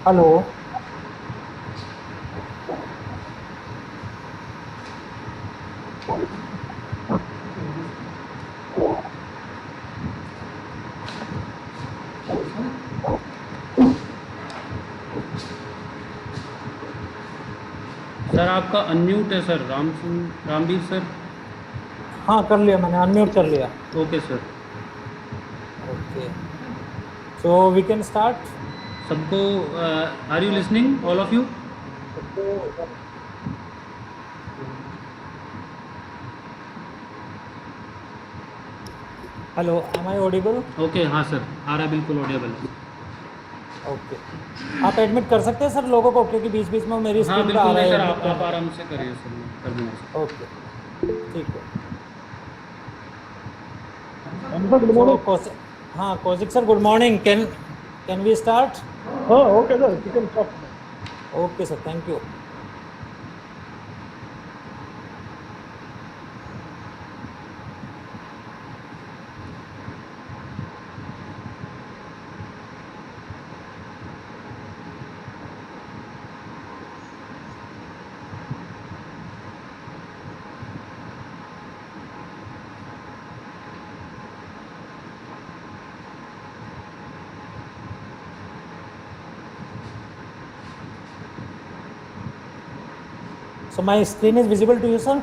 Hello. Sir आपका unmute है sir, Ramveer sir. हाँ, कर लिया मैंने, अनम्यूट कर लिया। Okay sir. Okay, so we can start. सबको are you listening all of you? Hello, am I audible? Okay, हाँ सर, आ रहा है, बिल्कुल ऑडियबल। ओके, आप एडमिट कर सकते हैं सर लोगों को, क्योंकि बीच बीच में मेरी हाँ स्क्रीन पे आ बिल्कुल, रहा नहीं है सर, एडमिट आप करने के आराम लिए। से करिए सर, मैं कर दूंगा सर। ओके, ठीक है। Good so morning. हाँ, Kaushik sir, good morning. Can we start? हाँ, okay sir, you can talk. Okay sir, thank you. So my screen is visible to you, sir?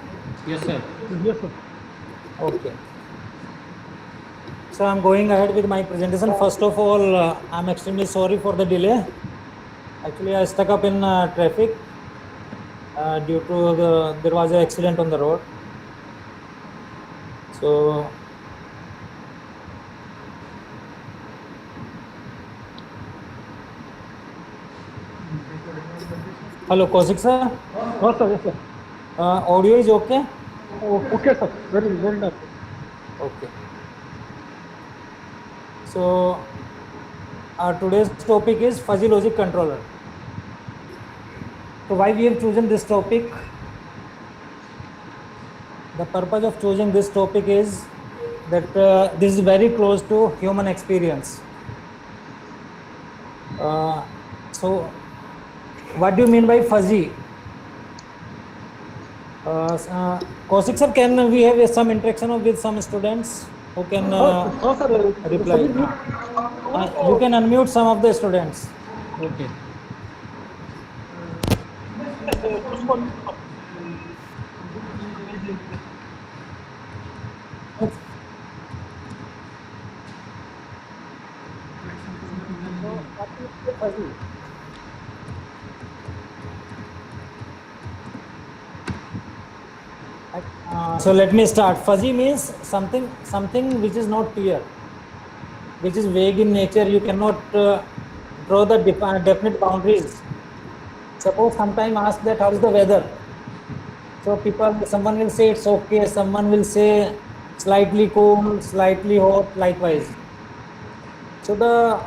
Yes sir. Yes sir. Okay. So I'm going ahead with my presentation. First of all, I'm extremely sorry for the delay. Actually, I stuck up in traffic due to there was an accident on the road. So hello, Kaushik sir. हाँ sir, yes sir. Audio is okay? Okay sir, very very nice. Okay. So today's topic is fuzzy logic controller. So why we have chosen this topic? The purpose of choosing this topic is that this is very close to human experience. So what do you mean by fuzzy? Kaushik sir, can we have some interaction with some students who can हाँ हाँ sir, सभी reply? Mute होना You तो can unmute some of the students. Okay. उसको unmute करो। So what is fuzzy? So let me start. Fuzzy means something which is not clear, which is vague in nature. You cannot draw the definite boundaries. Suppose sometime ask that how is the weather. So someone will say it's okay, someone will say slightly cool, slightly hot, likewise. So the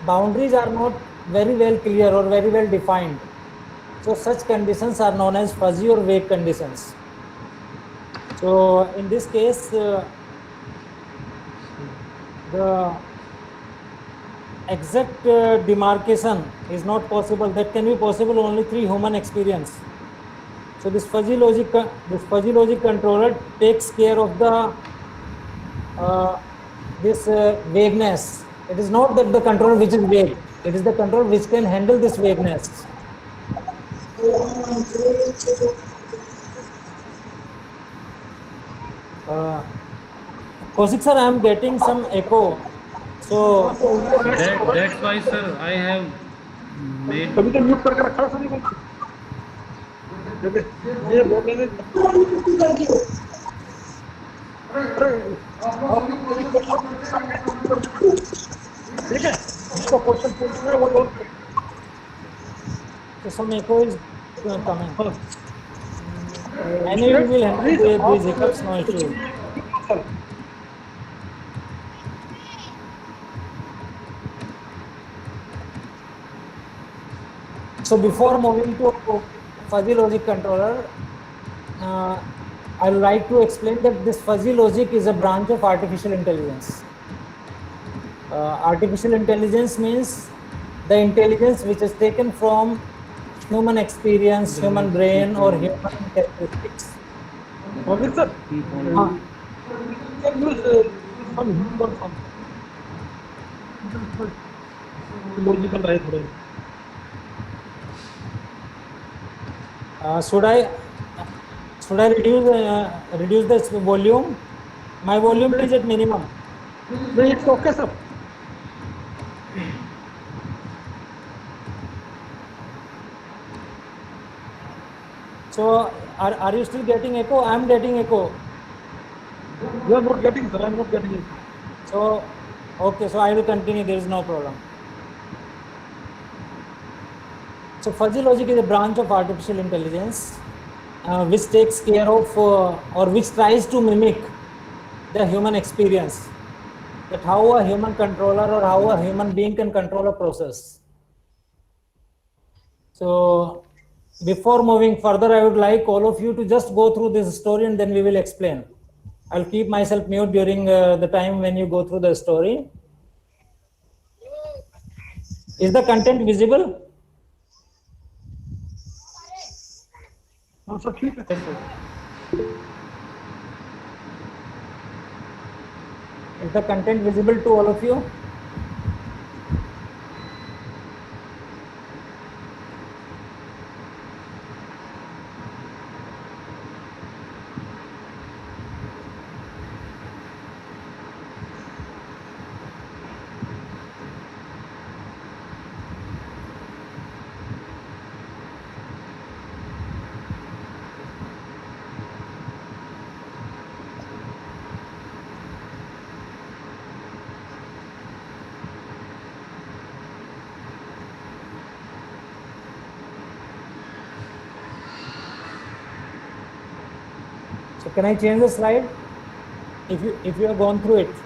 boundaries are not very well clear or very well defined. So such conditions are known as fuzzy or vague conditions. So in this case, the exact demarcation is not possible. That can be possible only through human experience. So this fuzzy logic controller takes care of the this vagueness. It is not that the controller which is vague. It is the controller which can handle this vagueness. Kaushik sir, I am getting some echo. हाँ So तो उनको next करो। That's why sir I have made. तभी तो mute करके रखा है सभी को। ये बोल रहे थे, अरे आप ठीक है, उसको क्वेश्चन पूछना है वो लोग। some echo is coming. हाँ, Anyway, we students will handle please these आप hiccups, no issues. Sir. So before moving to fuzzy logic controller, I would like to explain that this fuzzy logic is a branch of artificial intelligence. Artificial intelligence means the intelligence which is taken from human experience, human brain, or human characteristics. Okay, sir. Uh, We can use some human some logical right थोड़े. should I reduce this volume? My volume is at minimum. नहीं, it's okay, sir. So are you still getting echo? I am getting echo. You are not getting, sir. I am not getting it. So okay, so I will continue. There is no problem. So fuzzy logic is a branch of artificial intelligence which takes care of or which tries to mimic the human experience, that how a human controller or how a human being can control a process. So before moving further, I would like all of you to just go through this story and then we will explain. I'll keep myself mute during the time when you go through the story. Is the content visible? हाँ, sir, ठीक है. Is the content visible to all of you? So can I change the slide? If you have gone through it.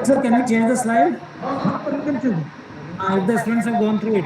Sir, can you change the slide? If the students have gone through it.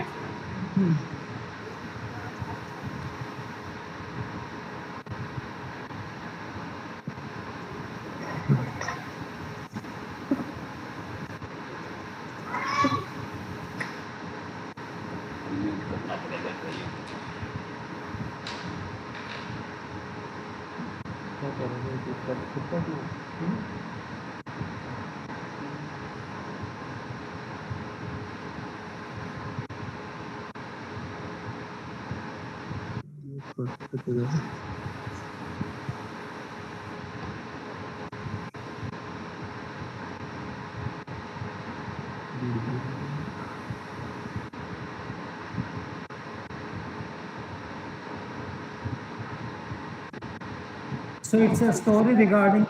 So it's a story regarding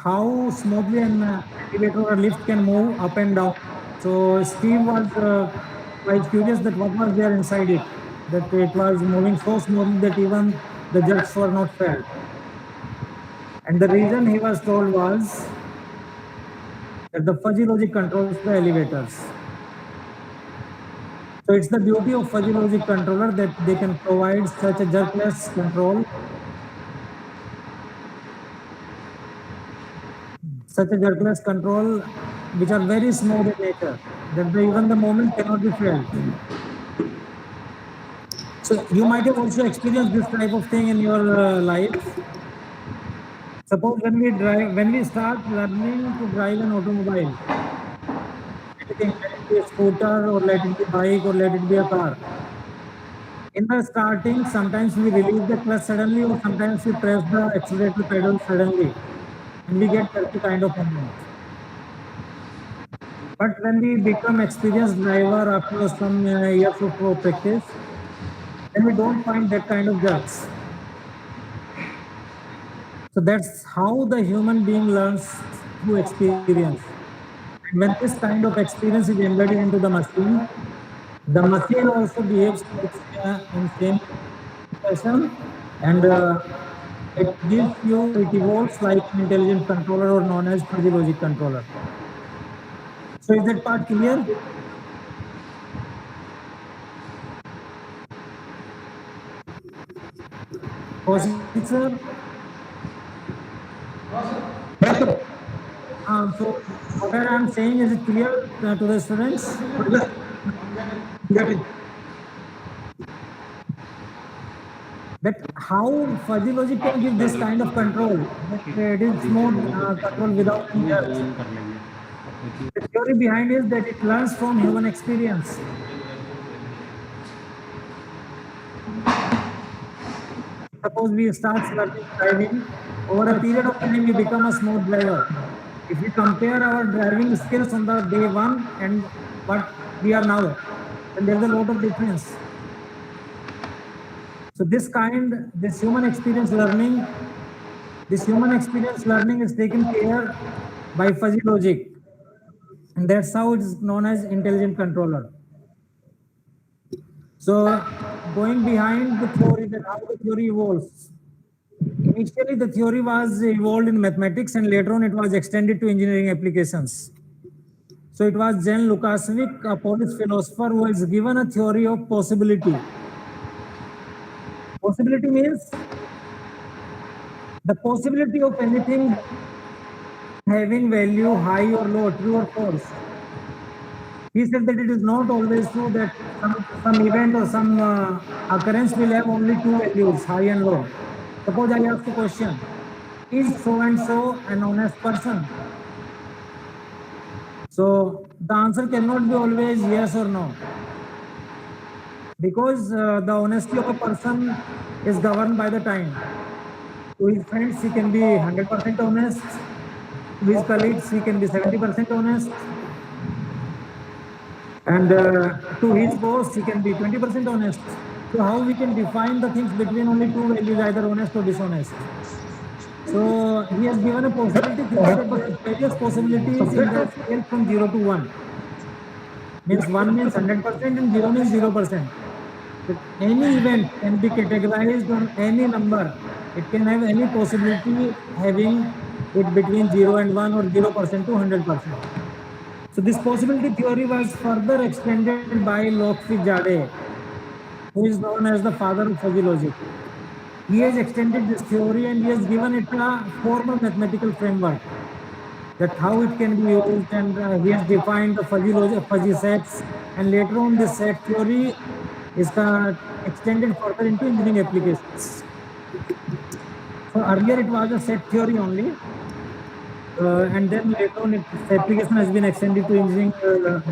how smoothly an elevator or lift can move up and down. So Steve was quite curious that what was there inside it, that it was moving so smoothly that even the jerks were not felt. And the reason he was told was that the fuzzy logic controls the elevators. So it's the beauty of fuzzy logic controller that they can provide such a jerkless control, which are very smooth in nature, that even the moment cannot be felt. So you might have also experienced this type of thing in your life. Suppose when we start learning to drive an automobile, anything, let it be a scooter or let it be bike or let it be a car. In the starting, sometimes we release the clutch suddenly or sometimes we press the accelerator pedal suddenly and we get jerky kind of movement. But when we become experienced driver after some years of practice, then we don't find that kind of jerks. So that's how the human being learns through experience. And when this kind of experience is embedded into the machine also behaves in same fashion, and it evolves like an intelligent controller or known as fuzzy logic controller. So is that part clear? Kaushik sir, Yes, sir. so what I am saying is it clear to the students Yes. Getting. that how fuzzy logic can give this kind of control? That it is more control without any judge. The theory behind is that it learns from human experience. Suppose we start learning driving, over a period of time we become a smooth driver. If we compare our driving skills on the day one and what we are now, then there's a lot of difference. So this human experience learning is taken care by fuzzy logic, and that's how it is known as intelligent controller. So going behind the theory, that how the theory evolves. Initially, the theory was evolved in mathematics, and later on, it was extended to engineering applications. So it was Jan Lukasevich, a Polish philosopher, who was given a theory of possibility. Possibility means the possibility of anything having value high or low, true or false. He said that it is not always true that some event or some occurrence will have only two values, high and low. Suppose I ask a question, is so and so an honest person? So the answer cannot be always yes or no, because the honesty of a person is governed by the time. To his friends, he can be 100% honest. To his colleagues, he can be 70% honest. And to his boss, he can be 20% honest. So how we can define the things between only two values, either honest or dishonest? So he has given a possibility theory that there are various possibilities in the scale from 0 to 1. Means 1 means 100% and 0 means 0%. That any event can be categorized on any number. It can have any possibility having it between 0 and 1 or 0% to 100%. So this possibility theory was further extended by Lockheed Jade, who is known as the father of fuzzy logic. He has extended this theory and he has given it a formal mathematical framework, that how it can be used, and he has defined the fuzzy logic, fuzzy sets, and later on this set theory is extended further into engineering applications. So earlier it was a set theory only, and then later on its application has been extended to engineering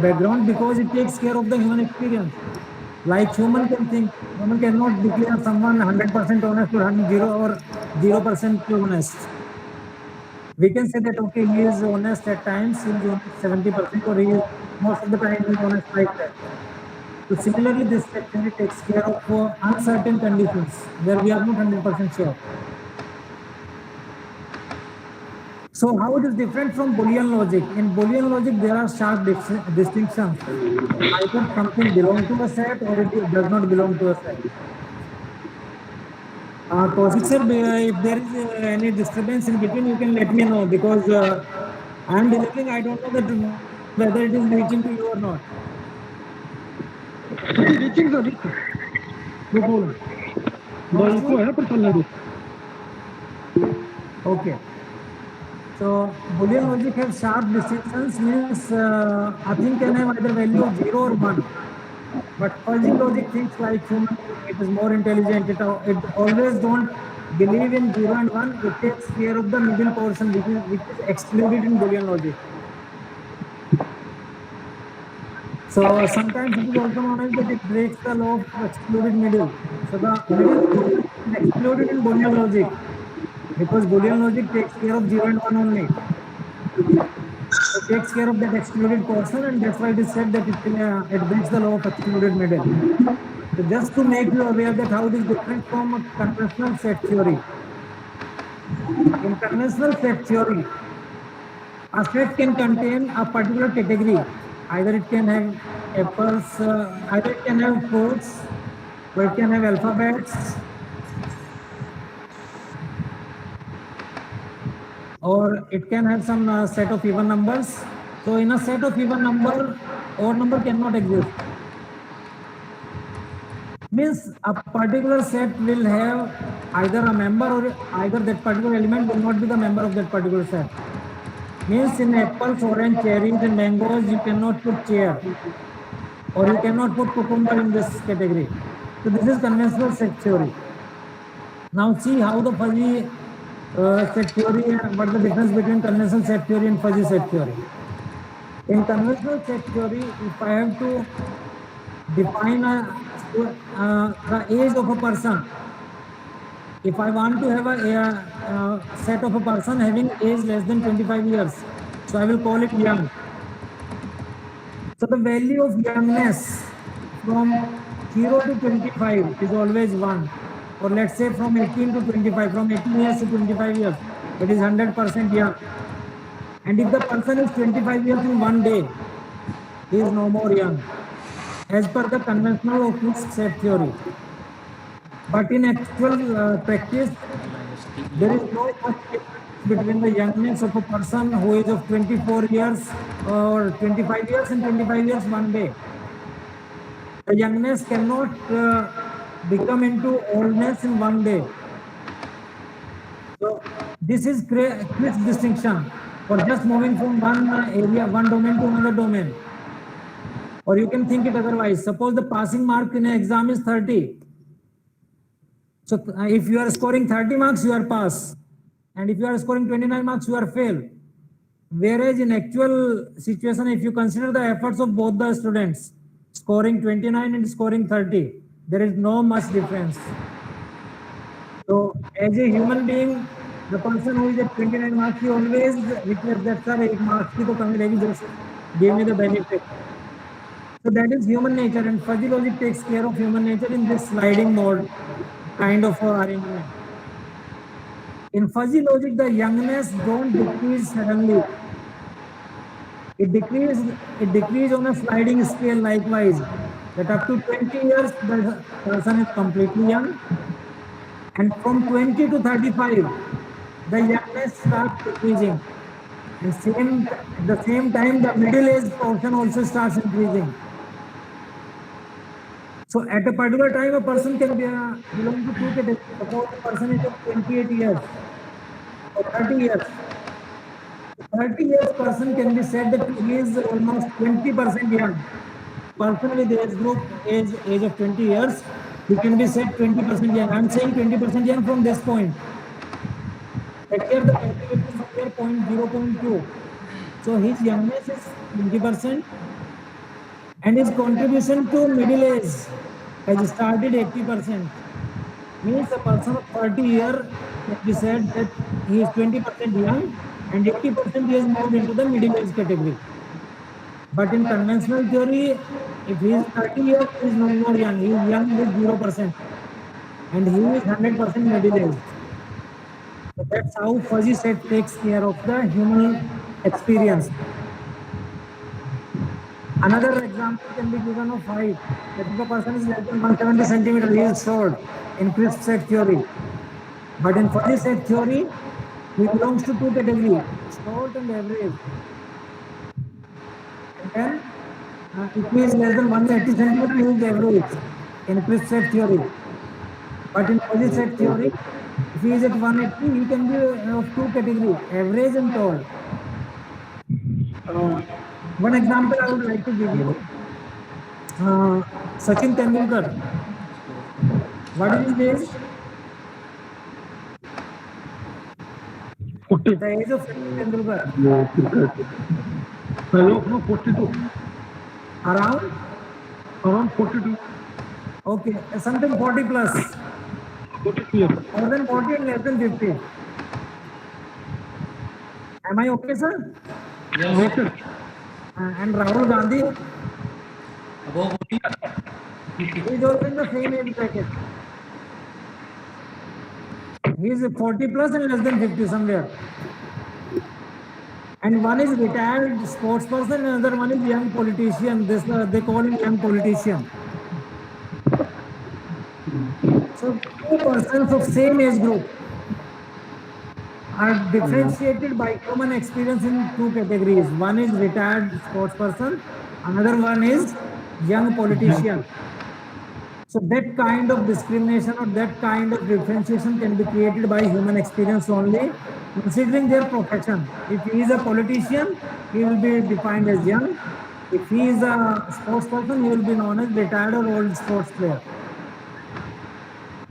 background, because it takes care of the human experience. Like human can think, human cannot declare someone 100% honest or 0% honest. We can say that okay, he is honest at times, he is honest 70%, or he is most of the time he is honest like that. So similarly, this actually takes care of uncertain conditions where we are not 100% sure. So how it is different from Boolean logic? In Boolean logic, there are sharp distinctions. Either something belongs to a set or it does not belong to a set. Kaushik sir, if there is any disturbance in between, you can let me know, because I am delivering. I don't know that whether it is reaching to you or not. Reaching, sir. Reaching. No problem. The echo है पर चलने दो. Okay. So Boolean logic has sharp distinctions, means a thing can have either value 0 or 1. But fuzzy logic thinks like human being. It is more intelligent. It always don't believe in 0 and 1. It takes care of the middle portion, which is excluded in Boolean logic. So sometimes it is also known as that it breaks the law of excluded middle. So the middle portion is excluded in Boolean logic, because Boolean logic takes care of 0 and 1 only. It takes care of that excluded portion, and that's why it is said that it breaks the law of excluded middle. So just to make you aware that how it is different from a conventional set theory. In conventional set theory, a set can contain a particular category. Either it can have apples, either it can have fruits, or it can have alphabets, or it can have some set of even numbers. So in a set of even number, odd number cannot exist. Means a particular set will have either a member or either that particular element will not be the member of that particular set. Means in apples, orange, cherries and mangoes, you cannot put chair or you cannot put cucumber in this category. So this is conventional set theory. Now see how the fuzzy set theory and what the difference between conventional set theory and fuzzy set theory. In conventional set theory, if I have to define the age of a person, if I want to have a set of a person having age less than 25 years, so I will call it young. So the value of youngness from 0 to 25 is always 1. Or let's say from 18 to 25, from 18 years to 25 years, it is 100% young. And if the person is 25 years in one day, he is no more young, as per the conventional Occam's set theory. But in actual practice, there is no much difference between the youngness of a person who is of 24 years or 25 years and 25 years one day. The youngness cannot become into oldness in one day. So this is quick distinction for just moving from one area, one domain to another domain. Or you can think it otherwise. Suppose the passing mark in an exam is 30. So if you are scoring 30 marks, you are pass. And if you are scoring 29 marks, you are fail. Whereas in actual situation, if you consider the efforts of both the students, scoring 29 and scoring 30, there is no much difference. So as a human being, the person who is at 29 marks, he always requires that sir, 8 marks ki to kami legi, just give me the benefit. So that is human nature, and fuzzy logic takes care of human nature in this sliding mode kind of arrangement. In fuzzy logic, the youngness don't decrease suddenly. It decreases on a sliding scale likewise. That up to 20 years, the person is completely young. And from 20 to 35, the youngness starts decreasing. And at the same time, the middle age portion also starts increasing. So at a particular time, a person can belong to two categories. Suppose a person is of 28 years or 30 years. 30 years person can be said that he is almost 20% young. Person with age group age of 20 years, he can be said 20% young. I'm saying 20% young from this point. But here the calculation is somewhere 0.2. So his youngness is 20%. And his contribution to middle age has started 80%. Means a person of 30 years can be said that he is 20% young and 80% he has moved into the middle age category. But in conventional theory, if he is 30 years, he is no more young. He is young with 0%. And he is 100% middle age. So that's how fuzzy set takes care of the human experience. Another example can be given of height. That if a person is less than 170 centimeters, he is short in crisp set theory. But in fuzzy set theory, he belongs to two categories, short and average. And then, if he is less than 180 centimeters, he is average in crisp set theory. But in fuzzy set theory, if he is at 180, he can be of two categories, average and tall. One example I would like to give you. Sachin Tendulkar. What is his age? 40. The age of Sachin Tendulkar. No, 42. Around 42. Okay, something 40 plus. 42 years. More than 40 and less than 50. Am I okay, sir? Yes. Okay. And Rahul Gandhi Above 40. is also in the same age bracket. He is 40 plus and less than 50 somewhere. And one is retired sports person, and another one is young politician. This they call him young politician. So two persons of same age group are differentiated by human experience in two categories. One is retired sports person, another one is young politician. So that kind of discrimination or that kind of differentiation can be created by human experience only, considering their profession. If he is a politician, he will be defined as young. If he is a sports person, he will be known as retired or old sports player.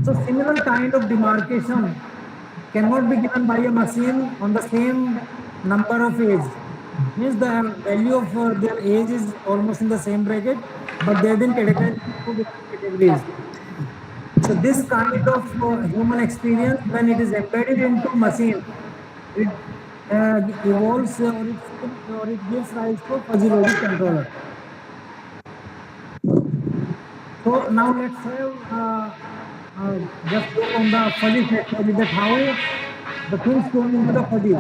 So similar kind of demarcation cannot be given by a machine on the same number of age. Means the value of their age is almost in the same bracket, but they have been categorized into different categories. So this kind of human experience, when it is embedded into machine, it evolves or it gives rise to fuzzy logic controller. So now let's have just look on the fuzzy set theory, that how the things came into the fuzzy.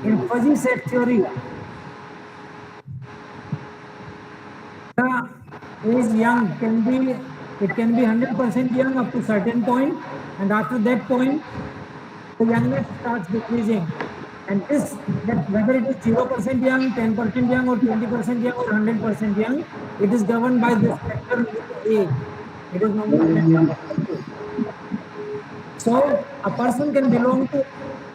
In fuzzy set theory, the age young can be, it can be 100% young up to certain point, and after that point the youngness starts decreasing. And this, that whether it is 0% young, 10% young, or 20% young, or 100% young, it is governed by this factor A. It is known as factor A. So a person can belong to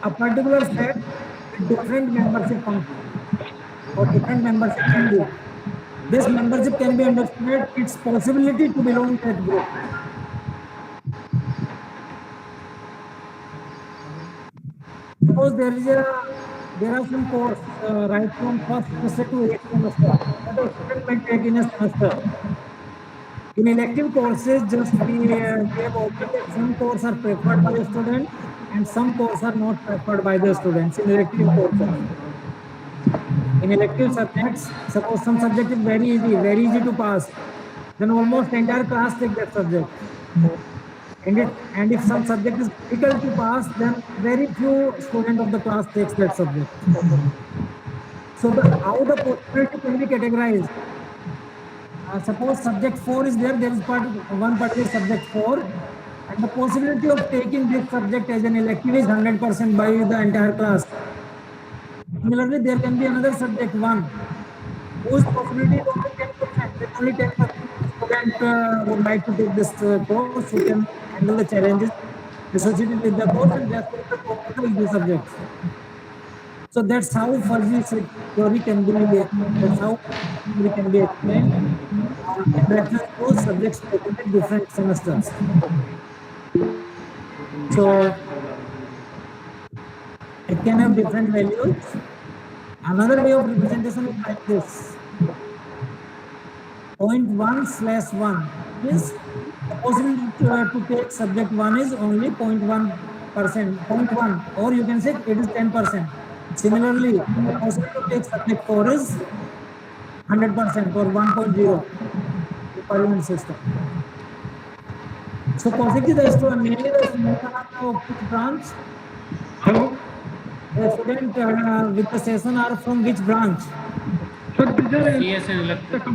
a particular set with different membership functions or different membership value. This membership can be understood its possibility to belong to that group. Suppose there are some course right from first semester to eighth semester that a student may take in a semester. In elective courses, just we have observed that some courses are preferred by the student and some courses are not preferred by the students in elective courses. In elective subjects, suppose some subject is very easy to pass, then almost entire class take that subject. And if some subject is difficult to pass, then very few student of the class takes that subject. So how the possibility can be categorized? Suppose subject 4 is there is one particular subject 4, and the possibility of taking this subject as an elective is 100% by the entire class. Similarly, there can be another subject 1, whose possibility is only 10%. Then only 10% student would like to take this course, who can handle the challenges associated with the course, and just the course will be subjects. So that's how fuzzy theory can be. That's how theory can be explained in reference to subjects taken at different semesters. So it can have different values. Another way of representation is like this: 0.1/1 means the possibility to take subject 1 is only 0.1%, 0.1, or you can say it is 10%. Similarly, the possibility to take subject 4 is 100% or 1.0 in Parliament system. So possibly mainly the students are of which branch? Hello? The student with the session are from which branch? Sir, these are CS and electrical.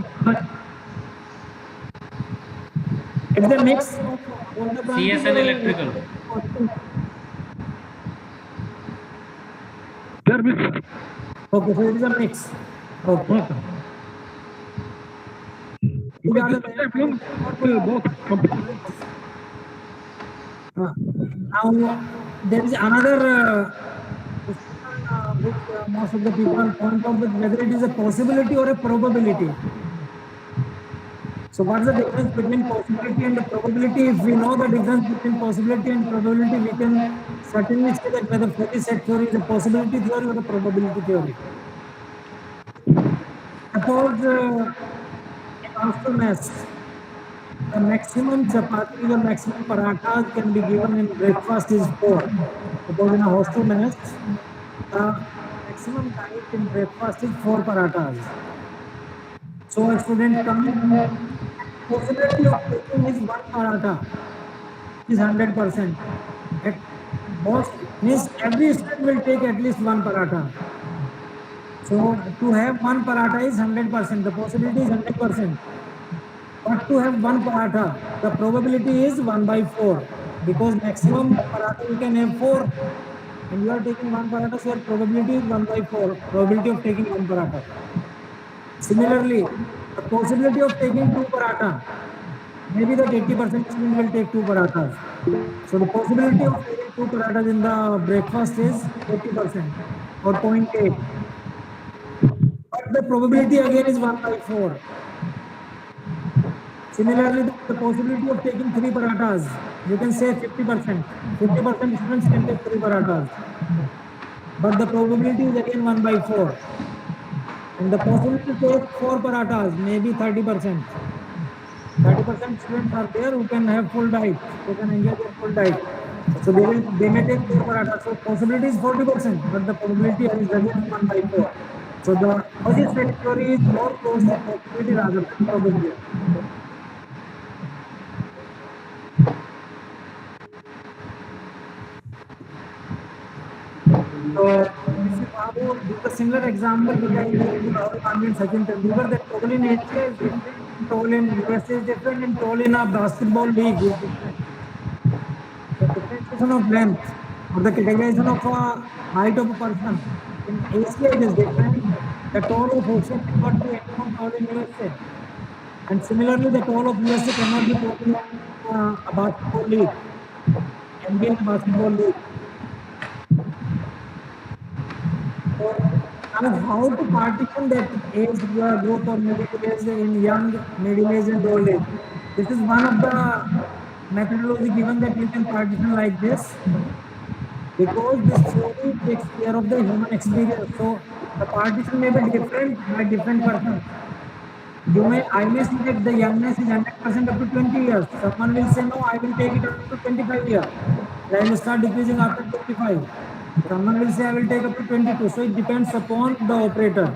It's the mix of all the branches. CS and electrical. they are mixed. Okay, so it is a mix. Okay. Yes, sir. Because this type belongs to both companies. Now there is another discussion which most of the people point out with whether it is a possibility or a probability. So what's the difference between possibility and the probability? If we know the difference between possibility and probability, we can certainly say that whether fuzzy set theory is a possibility theory or a probability theory. Suppose in hostel mess, the maximum chapati or maximum parathas can be given in breakfast is 4. Suppose in a hostel mess, the maximum diet in breakfast is 4 parathas. So a student comes, possibility of taking is 1 paratha is 100%. At most means every student will take at least 1 paratha. So to have 1 paratha is 100%. The possibility is 100%. But to have 1 paratha, the probability is 1/4, because maximum paratha you can have 4, and you are taking 1 paratha, so your probability is 1/4. Probability of taking 1 paratha. Similarly, the possibility of taking 2 paratha maybe that 80% student will take two parathas. So the possibility of taking two parathas in the breakfast is 80% or 0.8. But the probability again is 1 by 4. Similarly, the possibility of taking three parathas, you can say 50%. 50% students can take three parathas. But the probability is again 1 by 4. And the possibility to take four parathas, maybe 30%. 30% students are there who can have full diet, who can enjoy their full diet. So they may take four parathas. So possibility is 40%, but the probability is again 1 by 4. So the fuzzy set theory is more close to possibility rather than probability. So if you now give a similar example which I gave to Rahul Gandhi and Sachin Tendulkar, that total in Asia is different, total in USA is different, and total in a basketball league is different. The differentiation of length or the categorization of a height of a person in Asia it is different. The tall of Asia cannot be anyone tall in USA. And similarly, the tall of USA cannot be tall in a basketball league, NBA basketball league. So, now how to partition that age group or middle age in young, middle age and old age? This is one of the methodology given that you can partition like this because this theory takes care of the human experience. So the partition may be different by different persons. I may say that the youngness is 100% up to 20 years. Someone will say, no, I will take it up to 25 years. And I will start decreasing after 25. Someone will say, I will take up to 22. So it depends upon the operator,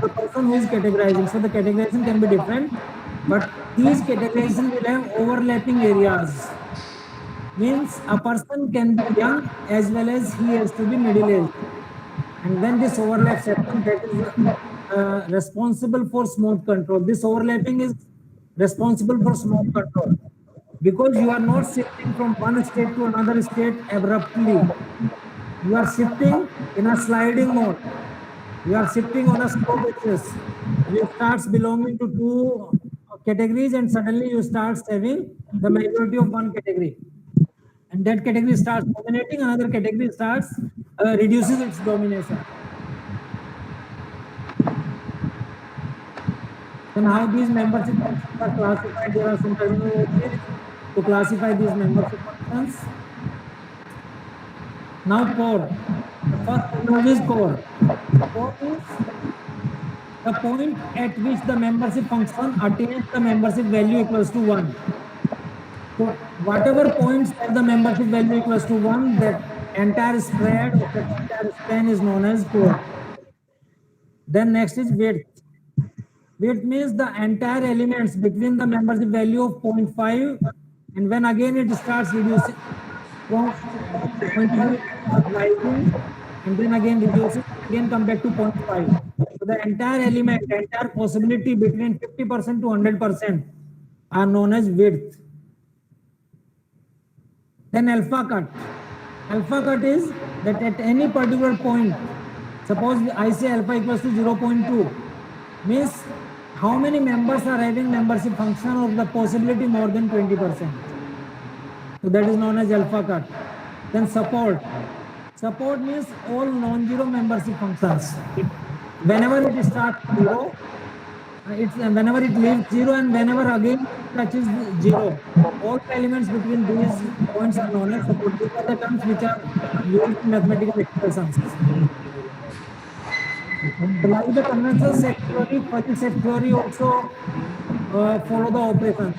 the person who is categorizing. So the categorization can be different, but these categorization will have overlapping areas. Means a person can be young as well as he has to be middle aged. And when this overlaps happens, that is responsible for smoke control. This overlapping is responsible for smoke control because you are not shifting from one state to another state abruptly. You are shifting in a sliding mode. You are shifting on a slow basis. You start belonging to two categories and suddenly you start having the majority of one category. And that category starts dominating, another category starts reduces its domination. Then how these membership functions are classified, there are some terminologies to classify these membership functions. Now core, the first terminology is core. Core is the point at which the membership function attains the membership value equals to 1. So whatever points have the membership value equals to 1, that entire spread of that entire span is known as core. Then next is width. Width means the entire elements between the membership value of 0.5 and when again it starts reducing from 0.5 it starts rising and then again reducing again come back to 0.5. So the entire element, entire possibility between 50% to 100% are known as width. Then alpha cut. Alpha cut is that at any particular point, suppose I say alpha equals to 0.2, means how many members are having membership function of the possibility more than 20%. So that is known as alpha cut. Then support. Support means all non-zero membership functions. Whenever it starts zero, whenever it leaves zero and whenever again it touches zero, all the elements between these points are known as support. These are the terms which are used in mathematical expressions. So like the conventional set theory, fuzzy set theory also follow the operations,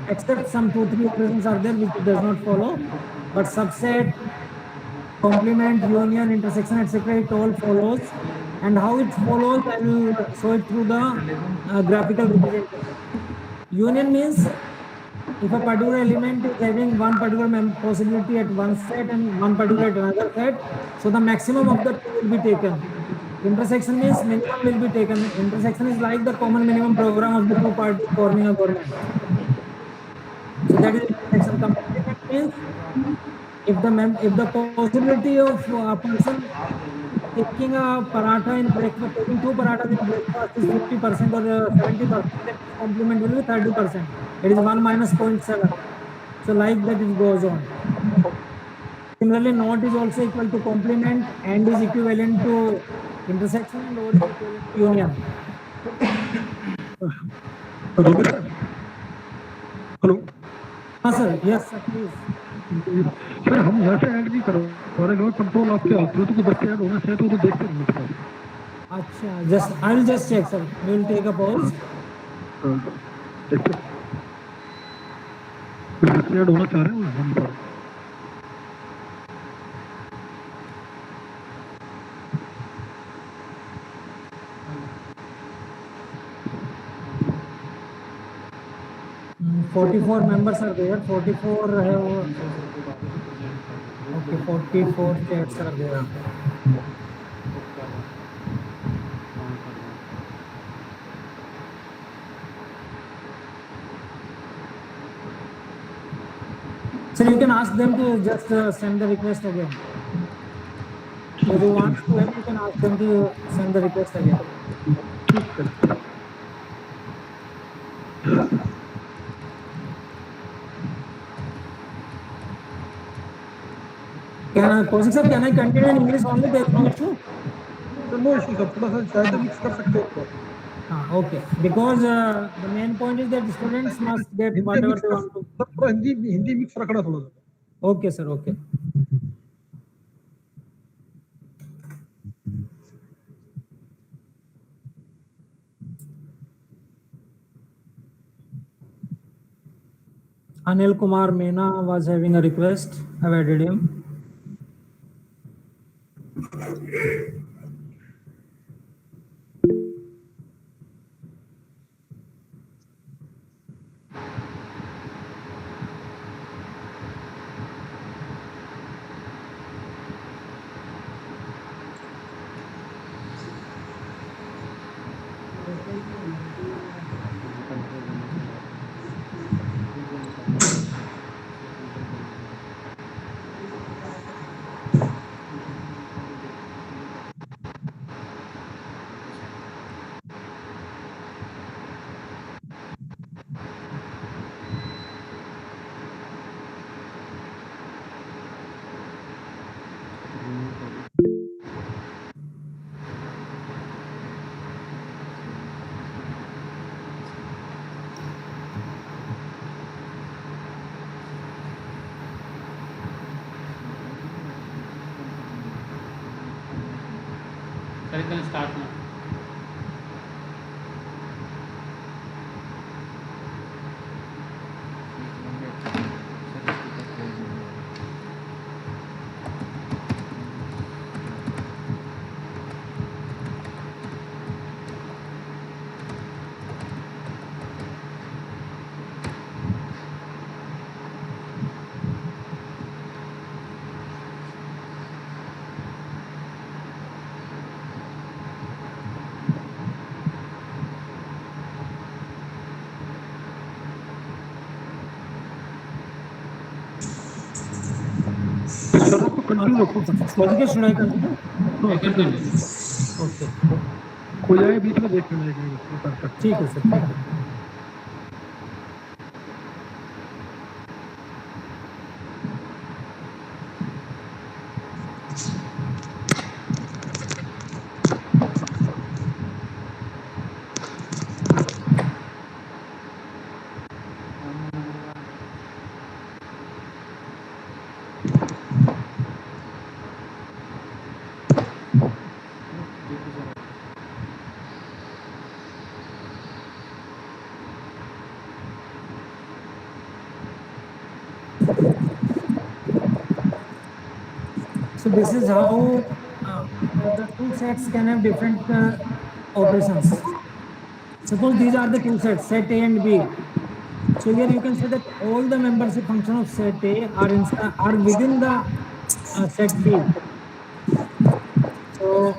except some 2-3 operations are there which it does not follow, but subset, complement, union, intersection, etc. it all follows. And how it follows, I will show it through the graphical representation. Union means if a particular element is having one particular possibility at one set and one particular at another set, so the maximum of the two will be taken. Intersection means minimum will be taken. Intersection is like the common minimum program of the two parties forming a government. So that is intersection. Complement means if the possibility of a person taking a paratha in breakfast, taking two parathas in breakfast is 50% or 70%, then its complement will be 30%. It is 1 minus 0.7. So like that it goes on. Similarly, not is also equal to complement, and is equivalent to intersection, and or is equivalent to union. Rohit sir, hello हाँ sir, yes sir, please. Sir, हम यहाँ से add नहीं करवा रहे, control आपके हाथ में, तो कोई बच्चे ऐड होना चाहिए तो देखते रहिए थोड़ा सा। अच्छा, just I will just check sir. We will take a pause. हाँ, देखते कोई बच्चे ऐड होना चाह रहे हैं, हम पर Hmm, 44 members are there. 44 have. Okay, 44 chats are there. So you can ask them to just send the request again. If you want to help, you can ask them to send the request again. ठीक है। Kaushik sir, can I continue in English only? There is no issue. Sir no issue sir, थोड़ा सा शायद mix कर सकते हो तो। Okay. Because the main point is that students must get Hindi whatever mix they कर want to. सर, थोड़ा Hindi mix रखना थोड़ा सा। Okay, sir. Okay. Anil Kumar Mena was having a request. I've added him. Sir, you can start now. Sir आपको continue रखो, Kaushik, should I continue? You can continue. Okay. कोई आए बीच में देख लेना एक ठीक है सर, ठीक है. So this is how the two sets can have different operations. Suppose these are the two sets, set A and B. So here you can say that all the membership function of set A are within the set B. So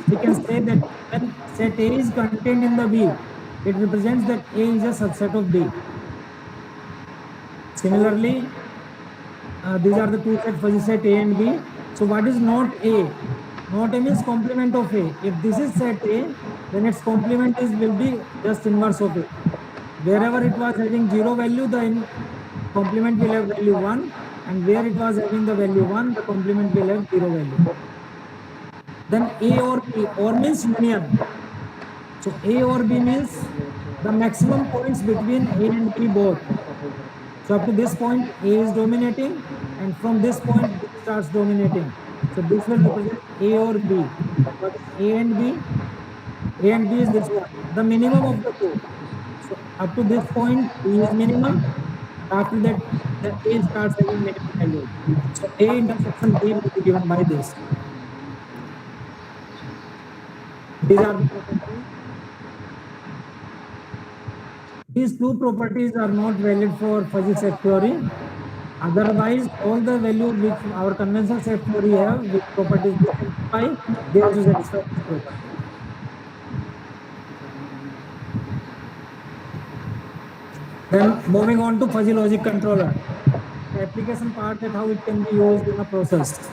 we can say that when set A is contained in the B, it represents that A is a subset of B. Similarly, these are the two sets, fuzzy set A and B. So what is not A? Not A means complement of A. If this is set A, then its complement will be just inverse of A. Wherever it was having 0 value, the complement will have value 1, and where it was having the value 1, the complement will have 0 value. Then A or B, or means union. So A or B means the maximum points between A and B both. So up to this point, A is dominating, and from this point, B starts dominating. So this will represent A or B. What is A and B? A and B is this one, the minimum of the two. So up to this point, B is minimum. After that, the A starts having minimum value. So A intersection B will be given by this. These are the properties. These two properties are not valid for fuzzy set theory. Otherwise, all the values which our conventional set theory have, which properties they satisfy, they also satisfy this property. Then moving on to fuzzy logic controller. The application part that how it can be used in a process.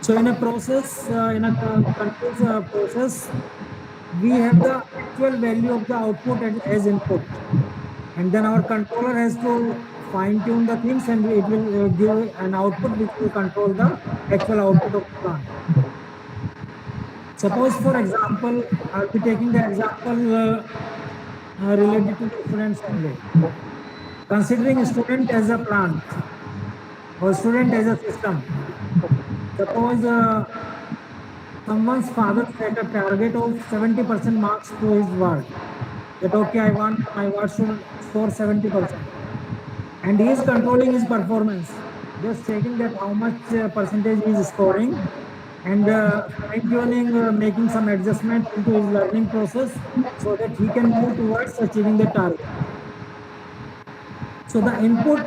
So in a process, in a control process, we have the actual value of the output as input. And then our controller has to fine tune the things, and it will give an output which will control the actual output of the plant. Suppose, for example, I'll be taking the example related to the students only. Considering a student as a plant or student as a system. Suppose someone's father set a target of 70% marks to his ward. That okay, I want my ward should score 70%. And he is controlling his performance, just checking that how much percentage he is scoring, and fine-tuning, making some adjustments into his learning process so that he can move towards achieving the target. So the input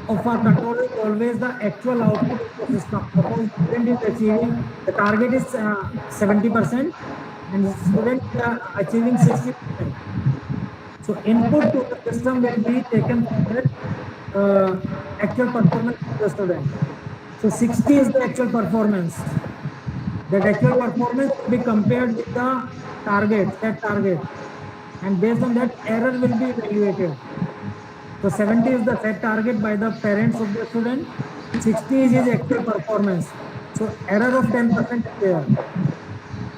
of our controller is always the actual output of the system. Suppose student is achieving, the target is 70%, and student achieving 60%. So input to the system will be taken from that actual performance of the student. So 60 is the actual performance. That actual performance will be compared with the target, set target. And based on that, error will be evaluated. So 70 is the set target by the parents of the student. 60 is his actual performance. So error of 10% is there.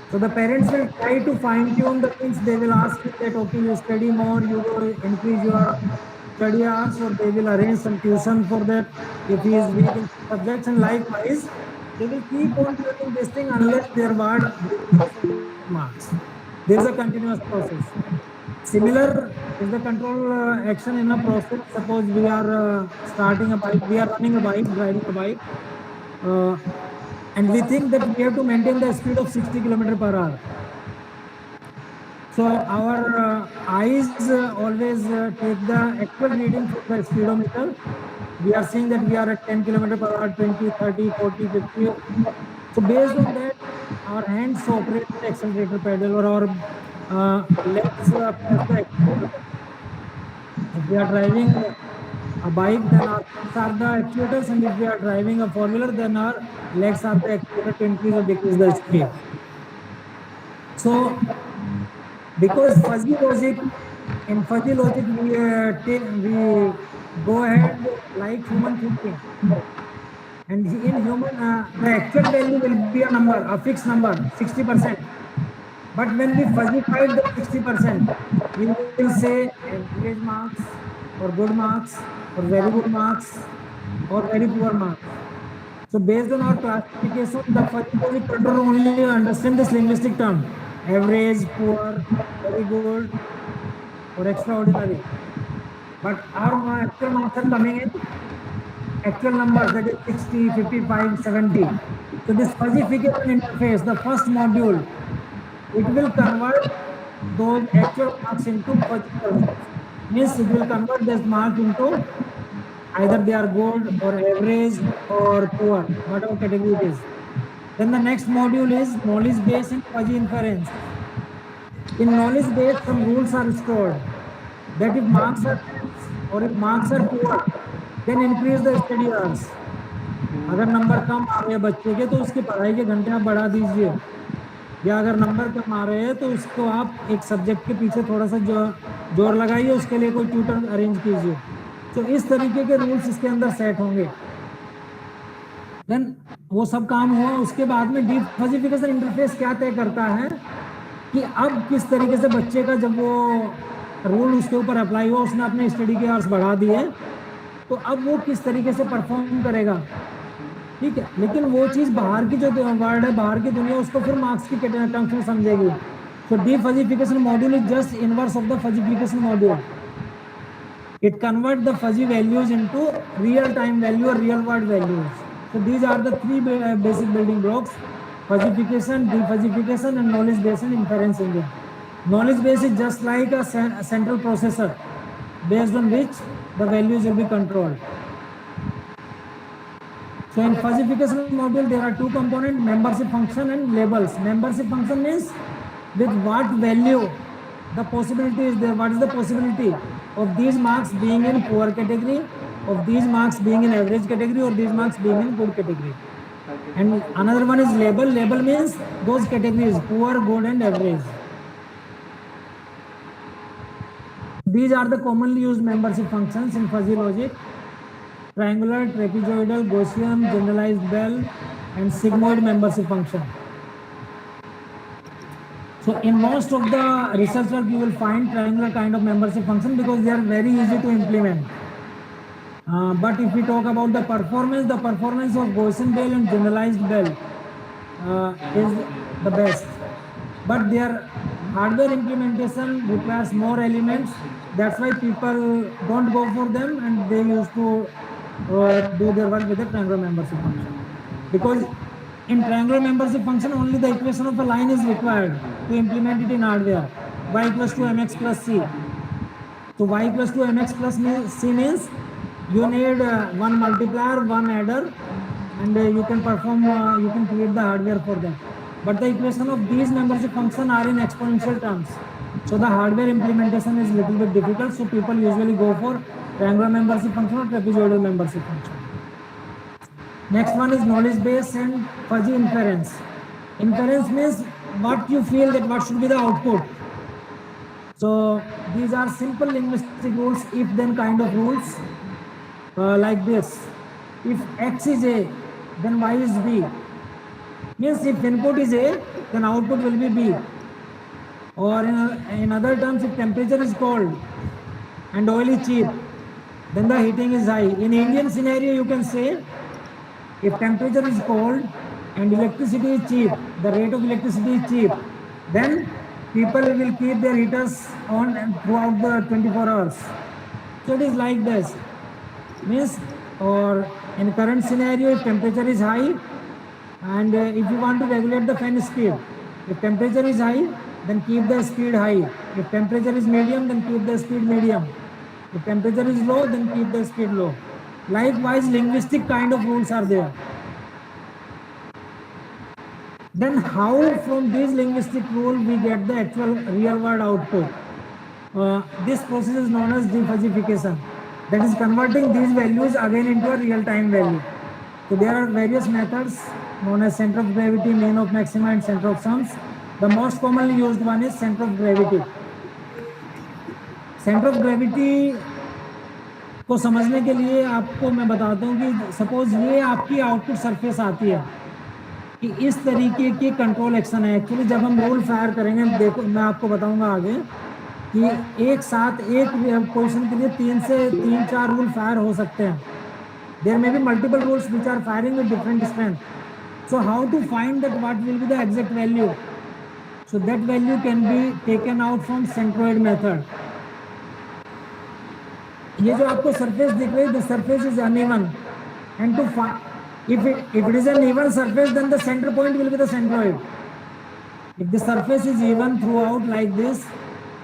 So the parents will try to fine tune the things. They will ask him that, okay, you study more, you will increase your study hours, or they will arrange some tuition for that if he is weak in subjects. And likewise, they will keep on doing this thing unless their ward marks. There is a continuous process. Similar is the control action in a process. Suppose we are starting a bike, we are running a bike, driving a bike, and we think that we have to maintain the speed of 60 km/h. So our eyes always take the actual reading from the speedometer. We are seeing that we are at 10 km/h, 20, 30, 40, 50. So based on that, our hands operate the accelerator pedal, or our legs press the accelerator. If we are driving a bike, then our hands are the actuators, and if we are driving a four-wheeler, then our legs are the actuator to increase or decrease the speed. So, because in fuzzy logic, we go ahead like human thinking. And in human, the actual value will be a number, a fixed number, 60%. But when we fuzzify the 60%, we will say average marks, or good marks, or very good marks, or very poor marks. So based on our classification, the fuzzy logic controller only understand this linguistic term: average, poor, very good, or extraordinary. But our actual marks are coming in actual numbers, that is 60, 55, 70. So this fuzzification interface, the first module, it will convert those actual marks into fuzzy terms. Means it will convert this mark into either they are good or average or poor, whatever category it is. Then the next module is knowledge base and fuzzy inference. In knowledge base, some rules are stored that if marks are less or if marks are poor, then increase the study hours. अगर number कम आ गए बच्चे के तो उसकी पढ़ाई के घंटे आप बढ़ा दीजिए. या अगर नंबर कम आ रहे हैं तो उसको आप एक सब्जेक्ट के पीछे थोड़ा सा जोर लगाइए, उसके लिए कोई ट्यूटर अरेंज कीजिए। तो इस तरीके के रूल्स इसके अंदर सेट होंगे। देन वो सब काम हुआ, उसके बाद में डीफजिफिकेशन इंटरफेस क्या तय करता है कि अब किस तरीके से बच्चे का, जब वो रूल उसके ऊपर अप्लाई हुआ, उसने अपने स्टडी के आवर्स बढ़ा दिए, तो अब वो किस तरीके से परफॉर्म करेगा। ठीक है, लेकिन वो चीज बाहर की जो वर्ल्ड है, बाहर की दुनिया, उसको फिर मार्क्स की टर्म्स में समझेगी। So defuzzification module is just inverse of the fuzzification module. It converts the fuzzy values into real time value or real world values. So these are the three basic building blocks: fuzzification, defuzzification, and knowledge based and inference engine. Knowledge base is just like a central processor based on which the values will be controlled. So in fuzzification module, there are two components: membership function and labels. Membership function means with what value the possibility is there. What is the possibility of these marks being in poor category, of these marks being in average category, or these marks being in good category. And another one is label. Label means those categories: poor, good, and average. These are the commonly used membership functions in fuzzy logic: triangular, trapezoidal, Gaussian, generalized Bell, and sigmoid membership function. So in most of the research work, you will find triangular kind of membership function because they are very easy to implement. But if we talk about the performance of Gaussian Bell and generalized Bell is the best. But their hardware implementation requires more elements. That's why people don't go for them, and they used to do their work with the triangular membership function. Because in triangular membership function, only the equation of a line is required to implement it in hardware. Y equals to mx plus c. So y equals to mx plus c means you need one multiplier, one adder, and you can perform, you can create the hardware for that. But the equation of these membership function are in exponential terms. So the hardware implementation is little bit difficult. So people usually go for triangular membership function or trapezoidal membership function. Next one is knowledge base and fuzzy inference. Inference means what you feel that what should be the output. So these are simple linguistic rules, if then kind of rules, like this: if x is a, then y is b. Means if input is a, then output will be b. Or in other terms, if temperature is cold and oil is cheap, then the heating is high. In Indian scenario, you can say if temperature is cold and electricity is cheap, the rate of electricity is cheap, then people will keep their heaters on throughout the 24 hours. So it is like this. Means, or in current scenario, if temperature is high and if you want to regulate the fan speed, if temperature is high, then keep the speed high. If temperature is medium, then keep the speed medium. If temperature is low, then keep the speed low. Likewise, linguistic kind of rules are there. Then how from these linguistic rules we get the actual real world output? This process is known as defuzzification. That is converting these values again into a real time value. So there are various methods known as center of gravity, mean of maxima, and center of sums. The most commonly used one is center of gravity. Center of gravity को समझने के लिए आपको मैं बताता हूँ कि suppose ये आपकी आउटपुट सरफेस आती है कि इस तरीके के कंट्रोल एक्शन है। एक्चुअली जब हम रूल फायर करेंगे, देखो मैं आपको बताऊंगा आगे कि एक साथ एक पोजीशन के लिए 3 से 4 रूल फायर हो सकते हैं। There may be multiple rules which are firing with different strength. So how to find that what will be the exact value? So that value can be taken out from centroid method. ये जो आपको surface दिख रही है, the surface is uneven, and to if it is an even surface, then the center point will be the centroid. If the surface is even throughout like this,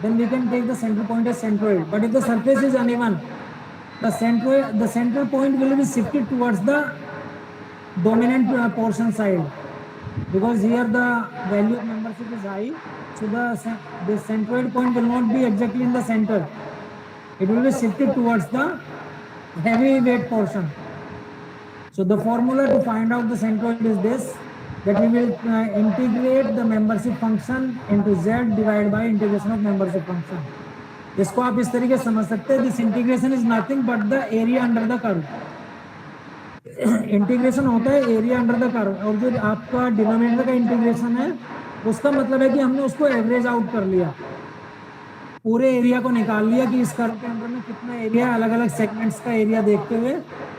then we can take the center point as centroid. But if the surface is uneven, the central point will be shifted towards the dominant portion side, because here the value of membership is high, so the centroid point will not be exactly in the center. It will be shifted towards the heavy weight portion. So the formula to find out the centroid is this: that we will integrate the membership function into z divided by integration of membership function. इसको आप इस तरीके से समझ सकते हैं, this integration is nothing but the area under the curve. Integration होता है एरिया अंडर द कर्व, और जो आपका डिनोमिनेटर का इंटीग्रेशन है उसका मतलब है कि हमने उसको एवरेज आउट कर लिया, पूरे एरिया को निकाल लिया कि इस कर्व के अंदर में कितना एरिया, अलग अलग सेगमेंट्स का एरिया देखते हुए,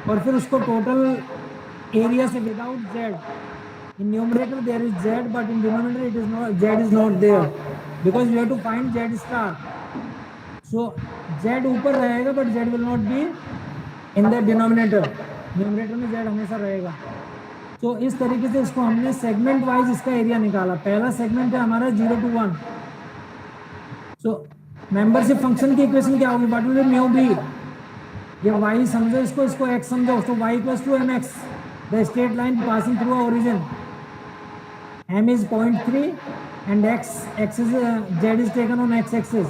और फिर उसको टोटल एरिया से without Z. In numerator there is Z but in denominator it is not, Z is not there because we have to find Z star. So Z ऊपर रहेगा but Z will not be in the denominator. Numerator में Z हमेशा रहेगा. तो इस तरीके से इसको हमने सेगमेंट वाइज इसका एरिया निकाला. पहला सेगमेंट है हमारा 0 to 1. सो मेंबरशिप फंक्शन की इक्वेशन क्या होगी, what will be mu B. ये y समझो इसको, इसको x समझो. तो y equals to mx, the straight line passing through origin. m is 0.3 and x is z is taken on x axis.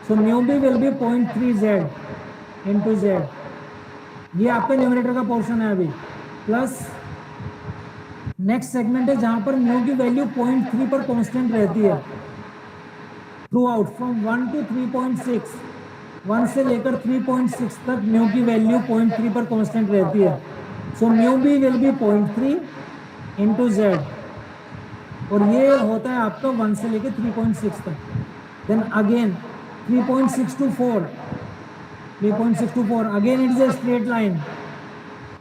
So mu b will be 0.3 z into z. ये आपका numerator का portion है अभी. Plus next segment है जहां पर mu की value 0.3 पर कांस्टेंट रहती है थ्रू आउट, फ्रॉम 1 to 3.6. 1 से लेकर 3.6 तक म्यू की वैल्यू 0.3 पर कांस्टेंट रहती है. So mu B will be 0.3 into Z, और ये होता है आपका 1 से लेकर 3.6 तक. Then again 3.6 to 4, 3.6 to 4, again it is a straight line.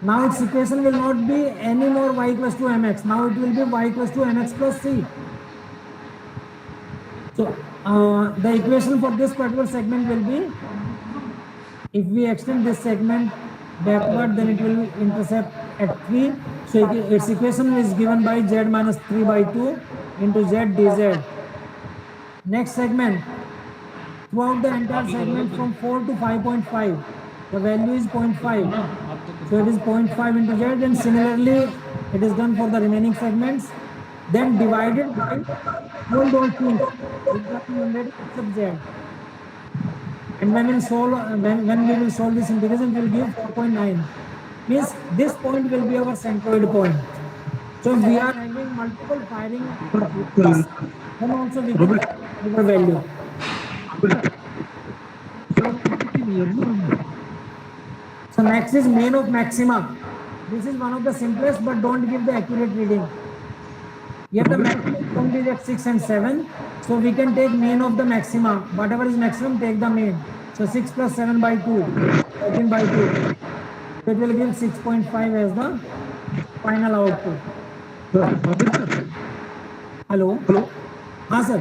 Now its equation will not be any more y equals to mx, now it will be y equals to mx plus c. So the equation for this particular segment will be, if we extend this segment backward then it will intercept at 3. So its equation is given by z minus 3 by 2 into z dz. Next segment, throughout the entire segment from 4 to 5.5, the value is 0.5. So it is 0.5 into z, and similarly it is done for the remaining segments. Then divided by all those things except z. And when we will solve this integration, we will give 4.9. Means this point will be our centroid point. So we are having multiple firing plus, then also we can give a value. So next is mean of maxima. This is one of the simplest, but don't give the accurate reading. Here the maximum point is at 6 and 7. So we can take mean of the maxima. Whatever is maximum, take the mean. So 6 plus 7 by 2, 13 by 2. So it will give 6.5 as the final output. Hello? Hello? हाँ sir.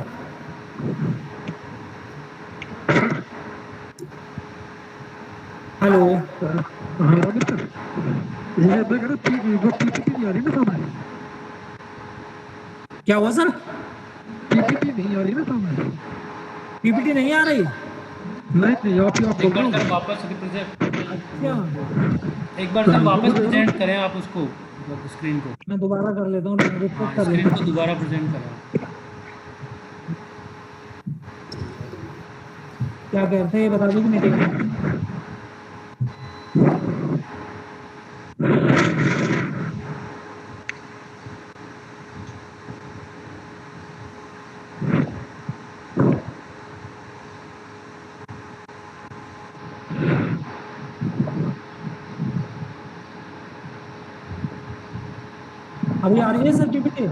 Hello. हाँ रामित sir, ये मैं कह रहा PPT नहीं आ रही ना सामने. क्या हुआ सर? पीपीटी नहीं आ रही ना सामने. पीपीटी नहीं आ रही? नहीं आप एक बार सर वापस रिप्रेजेंट, अच्छा एक बार सर वापस प्रेजेंट करें आप उसको, स्क्रीन को. मैं दोबारा कर लेता हूँ, रिफ्रेश कर स्क्रीन लेता को दोबारा प्रेजेंट करें. क्या कहते हैं ये बता दीजिए मेरे. अभी आ रही है सर पीपीटी?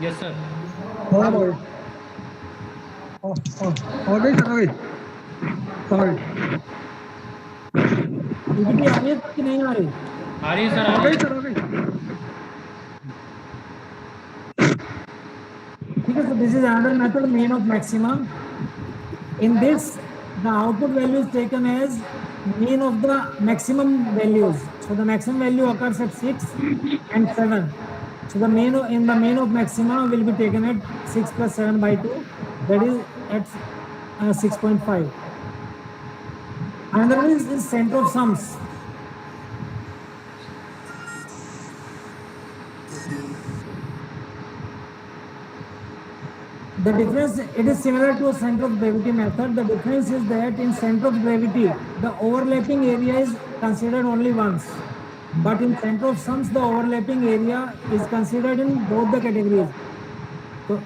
Yes sir. हाँ भाई. आ गई सर, आ गई. पीपीटी आ रही है कि नहीं आ रही? आ रही है सर, आ गई सर, आ गई. ठीक है. So this is another method, mean of maxima. In this, the output value is taken as mean of the maximum values. So the maximum value occurs at 6 and 7. So the mean in the mean of maxima will be taken at 6 plus 7 by 2. That is at 6.5. Another one is center of sums. The difference, it is similar to a center of gravity method. The difference is that in center of gravity, the overlapping area is considered only once. but in center of sums the overlapping area is considered in both the categories. So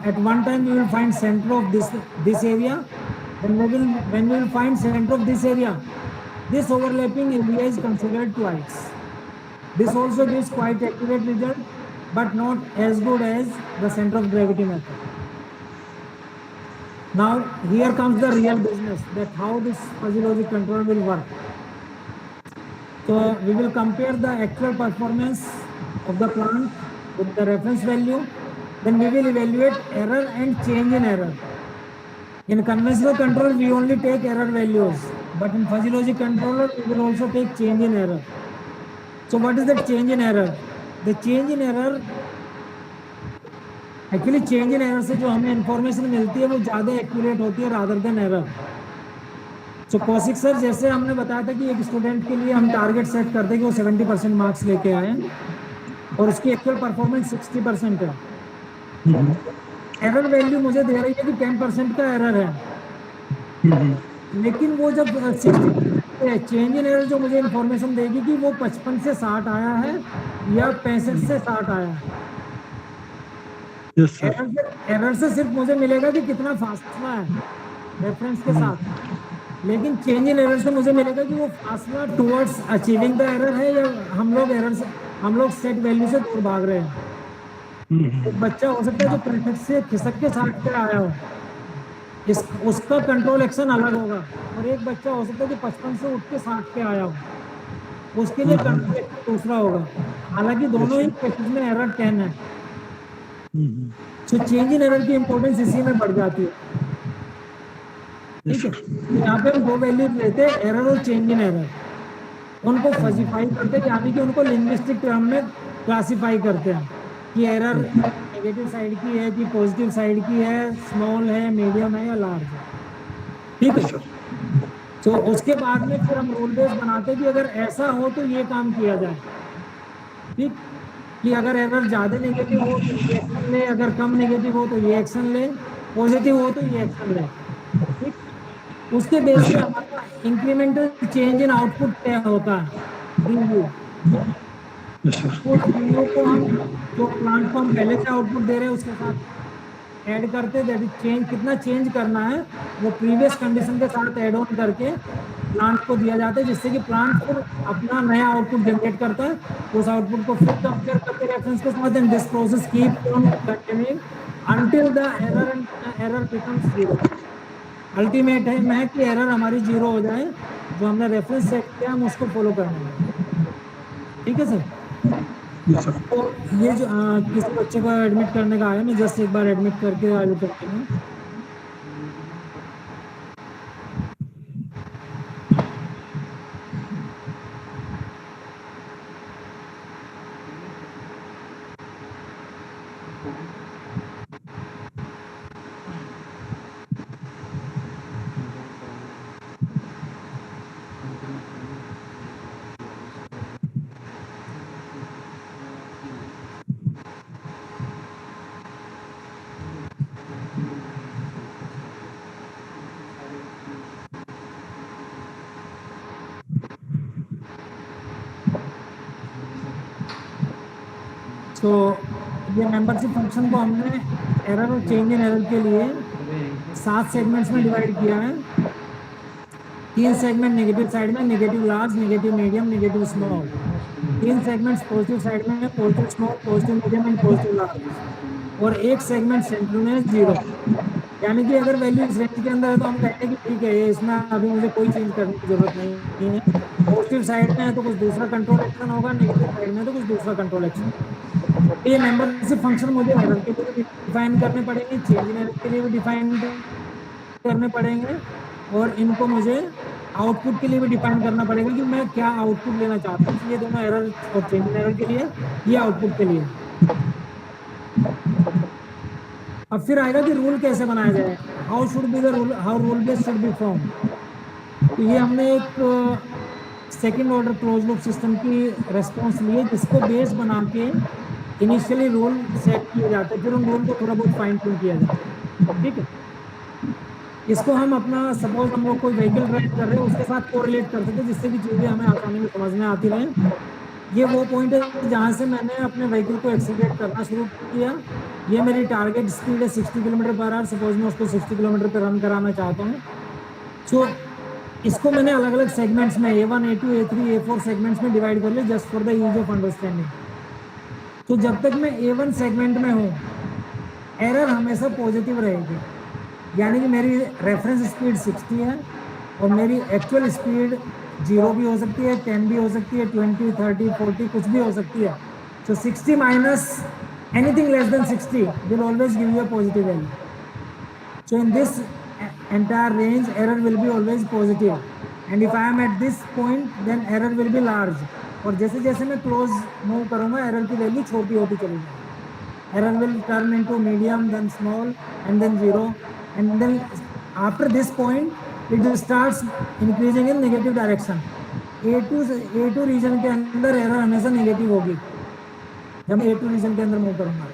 at one time we will find center of this area, then when we will find center of this area, this overlapping area is considered twice. This also gives quite accurate result, but not as good as the center of gravity method. Now here comes the real business, that how this fuzzy logic control will work. So we will compare the actual performance of the plant with the reference value. Then we will evaluate error and change in error. In conventional control, we only take error values, but in fuzzy logic controller, we will also take change in error. So what is that change in error? The change in error, actually change in error से जो हमें information मिलती है वो ज़्यादा accurate होती है rather than error. सो Kaushik sir, जैसे हमने बताया था कि एक स्टूडेंट के लिए हम टारगेट सेट करते हैं कि वो 70% मार्क्स लेके आए और उसकी एक्चुअल परफॉर्मेंस 60% है. एरर वैल्यू मुझे दे रही है कि 10% का एरर है, लेकिन वो जब 60 चेंज इन एरर जो मुझे इंफॉर्मेशन देगी कि वो 55 से 60 आया है या 65 से 60 आया है. एरर से सिर्फ मुझे मिलेगा कि कितना फासला है रेफरेंस के साथ, लेकिन चेंज इन एरर से मुझे मिलेगा कि वो फासला टुवर्ड्स अचीविंग द एरर है या हम लोग सेट वैल्यू से दूर भाग रहे हैं. एक बच्चा हो सकता है जो प्रेफिक्स से खिसक के 60 पे आया हो, उसका कंट्रोल एक्शन अलग होगा, और एक बच्चा हो सकता है कि 55 से उठ के 60 पे आया हो, उसके लिए कंट्रोल एक्शन दूसरा होगा. हालांकि दोनों ही केसेस में एरर 10 है. तो चेंज इन एरर की इंपॉर्टेंस इसी में बढ़ जाती है. ठीक है, यहाँ पे हम दो वैल्यू लेते हैं, एरर और चेंज इन एरर. उनको फजीफाई करते हैं, यानी कि उनको लिंग्विस्टिक टर्म में क्लासिफाई करते हैं कि एरर नेगेटिव साइड की है कि पॉजिटिव साइड की है, स्मॉल है, मीडियम है या लार्ज है. ठीक है, तो उसके बाद में फिर हम रूल बेस बनाते हैं कि अगर ऐसा हो तो ये काम किया जाए. ठीक, कि अगर एरर ज़्यादा नेगेटिव हो तो ये एक्शन ले, अगर कम नेगेटिव हो तो ये एक्शन ले, पॉजिटिव हो तो ये एक्शन ले. ठीक, उसके बेस पे हमारा इंक्रीमेंटल चेंज इन आउटपुट तय होता है. DU को हम जो प्लांट को हम पहले से आउटपुट दे रहे हैं उसके साथ ऐड करते हैं. दैट चेंज कितना चेंज करना है वो प्रीवियस कंडीशन के साथ ऐड ऑन करके प्लांट को दिया जाता है, जिससे कि प्लांट फिर अपना नया आउटपुट जनरेट करता है. उस आउटपुट को फिर कंपेयर करके रेफरेंस के साथ, and this process keep on continuing until the error becomes zero. Ultimate है मैं कि एरर हमारी जीरो हो जाए, जो हमने रेफरेंस सेट किया हम उसको फॉलो करना है. ठीक है सर. तो ये जो किसी बच्चे को एडमिट करने का आया, मैं जस्ट एक बार एडमिट करके आगे करते हैं. तो ये मेंबरशिप फंक्शन को हमने एरर और चेंज इन एरर के लिए 7 सेगमेंट्स में डिवाइड किया है. 3 सेगमेंट नेगेटिव साइड में, negative large, negative medium, negative small. 3 segments positive side में, positive small, positive medium and positive large, और एक सेगमेंट सेंटर में 0. यानी कि अगर वैल्यू इस रेंज के अंदर है तो हम कहते हैं कि ठीक है, ये इसमें अभी मुझे कोई चेंज करने की जरूरत नहीं है. पॉजिटिव साइड में है तो कुछ दूसरा कंट्रोल एक्शन होगा, नेगेटिव साइड में है तो कुछ दूसरा कंट्रोल एक्शन. ये मेंबरशिप फंक्शन मुझे एरर के लिए भी डिफाइन करने पड़ेंगे, चेंज इन एरर के लिए भी डिफाइन करने पड़ेंगे, और इनको मुझे आउटपुट के लिए भी डिफाइन करना पड़ेगा कि मैं क्या आउटपुट लेना चाहता हूँ. ये दोनों एरर और चेंज इन एरर के लिए, ये आउटपुट के लिए. अब फिर आएगा कि रूल कैसे बनाया जाए, how should be the rule, how rule base should be form. तो ये हमने एक second order close loop system की रेस्पॉन्स ली है, जिसको बेस बना के इनिशियली रूल सेट किए जाते हैं, फिर उन रूल को थोड़ा बहुत फाइन ट्यून किया जाता है. ठीक है, इसको हम अपना सपोज हम लोग कोई व्हीकल ड्राइव कर रहे हैं उसके साथ कोरिलेट कर सकते हैं, जिससे कि चीजें हमें आसानी में समझ में आती रहें। ये वो पॉइंट है जहां से मैंने अपने व्हीकल को एक्सीलरेट करना शुरू किया। ये मेरी टारगेट स्पीड है 60 किलोमीटर पर आवर। सपोज मैं उसको 60 किलोमीटर पर रन कराना चाहता हूँ। सो इसको मैंने अलग अलग सेगमेंट्स में A1 A2 A3 A4 segments में डिवाइड कर लिया, just for the use of understanding. तो जब तक मैं A1 सेगमेंट में हूँ एरर हमेशा पॉजिटिव रहेगी, यानी कि मेरी रेफरेंस स्पीड 60 है और मेरी एक्चुअल स्पीड 0 भी हो सकती है, 10 भी हो सकती है, 20 30 40 कुछ भी हो सकती है। So 60 minus anything less than 60 will always give you a positive value. So in this entire range, error will be always positive. And if I am at this point, then error will be large. और जैसे जैसे मैं close move करूंगा error की value छोटी होती चली जाएगी। Error will turn into medium, then small, and then zero. And then after this point, it starts increasing in negative direction. A2 region के अंदर एरर हमेशा नेगेटिव होगी जब मैं A2 रीजन के अंदर मूव करूंगा।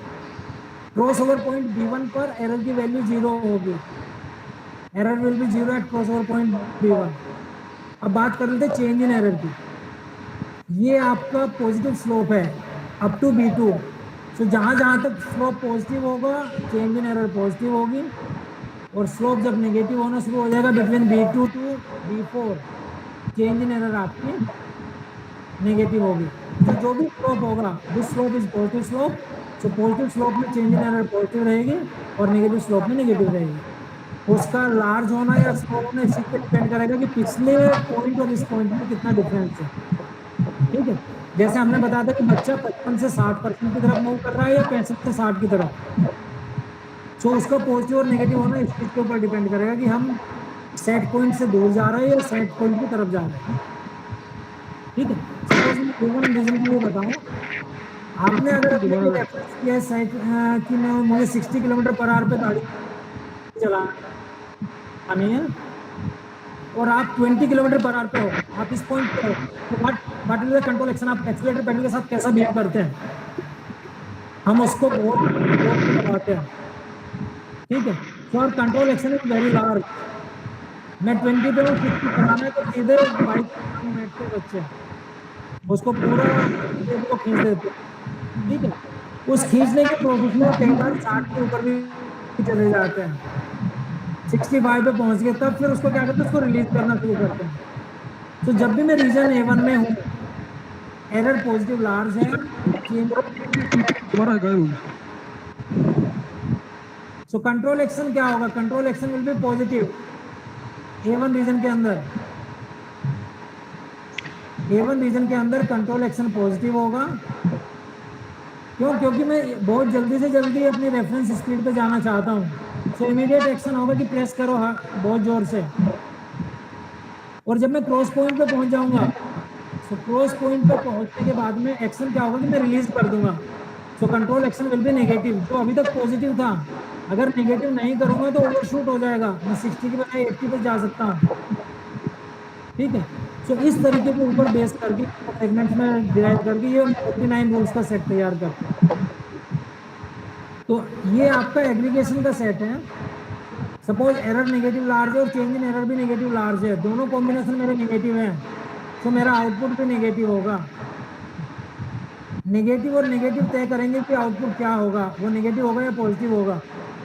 क्रॉस ओवर पॉइंट B1 पर एरर की वैल्यू 0 होगी। Error will be 0 at cross over point B1। अब बात कर लेते हैं चेंज इन एरर की। ये आपका पॉजिटिव स्लोप है अप टू B2। सो जहां जहां तक स्लोप पॉजिटिव होगा चेंज इन एरर पॉजिटिव होगी, और स्लोप जब नेगेटिव होना शुरू हो जाएगा between B2 to B4 change in error आपकी नेगेटिव होगी। तो जो भी स्लोप होगा this slope is positive slope. So positive slope में चेंज इन एरर पॉजिटिव रहेगी और नेगेटिव स्लोप में नेगेटिव रहेगी। उसका लार्ज होना या स्मॉल होना इसी पे डिपेंड करेगा कि पिछले पॉइंट और इस पॉइंट में कितना डिफरेंस है। ठीक है, जैसे हमने बताया था कि बच्चा 55 से 60% की तरफ मूव कर रहा है या 65 से 60 की तरफ। सो उसका पॉजिटिव और नेगेटिव होना इस चीज के ऊपर डिपेंड करेगा कि हम सेट पॉइंट से दूर जा रहे हैं या सेट पॉइंट की तरफ जा रहे हैं। ठीक है, सपोज मैं A1 रीजन के लिए बताऊं, आपने अगर अपने लिए रेफरेंस किया है सेट कि मैं मुझे 60 किलोमीटर पर आवर पे गाड़ी चलानी है और आप 20 किलोमीटर पर आवर पे हो, आप इस पॉइंट पे हो, तो what is the control action, आप एक्सीलरेटर पेडल के साथ कैसा बिहेव करते हैं? हम उसको बहुत दबाते हैं। ठीक है, for control action is very large. मैं 20 पे हूँ, 60 चलाना है तो सीधे बाइक बैठते बच्चे उसको पूरा को खींच देते हैं। ठीक है, उस खींचने के प्रोसेस में कई बार 60 के ऊपर भी चले जाते हैं, 65 पे पहुंच गए, तब फिर उसको क्या करते हैं, उसको रिलीज करना शुरू करते हैं। तो जब भी मैं रीजन A1 में हूँ एरर पॉजिटिव लार्ज है, सो कंट्रोल एक्शन क्या होगा? Control action will be positive A1 region के अंदर। A1 रीजन के अंदर कंट्रोल एक्शन पॉजिटिव होगा। क्यों? क्योंकि मैं बहुत जल्दी से जल्दी अपनी रेफरेंस स्पीड पे जाना चाहता हूँ। सो इमीडिएट एक्शन होगा कि प्रेस करो बहुत जोर से, और जब मैं क्रॉस पॉइंट पे पहुंच जाऊंगा, सो क्रॉस पॉइंट पे पहुंचने के बाद में एक्शन क्या होगा कि मैं रिलीज कर दूंगा। So control action will B negative. जो अभी तक पॉजिटिव था, अगर नेगेटिव नहीं करूंगा तो ओवरशूट हो जाएगा, मैं 60 की बजाय 80 पे जा सकता हूँ। ठीक है, सो इस तरीके के ऊपर बेस करके सेगमेंट्स में डिराइव करके ये 49 रूल्स का सेट तैयार करते हैं। तो ये आपका एग्रीगेशन का सेट है। सपोज एरर नेगेटिव लार्ज है और चेंज इन एरर भी नेगेटिव लार्ज है, दोनों कॉम्बिनेशन मेरे नेगेटिव है, तो मेरा आउटपुट भी नेगेटिव होगा। नेगेटिव और नेगेटिव तय करेंगे कि आउटपुट क्या होगा, वो नेगेटिव होगा या पॉजिटिव होगा।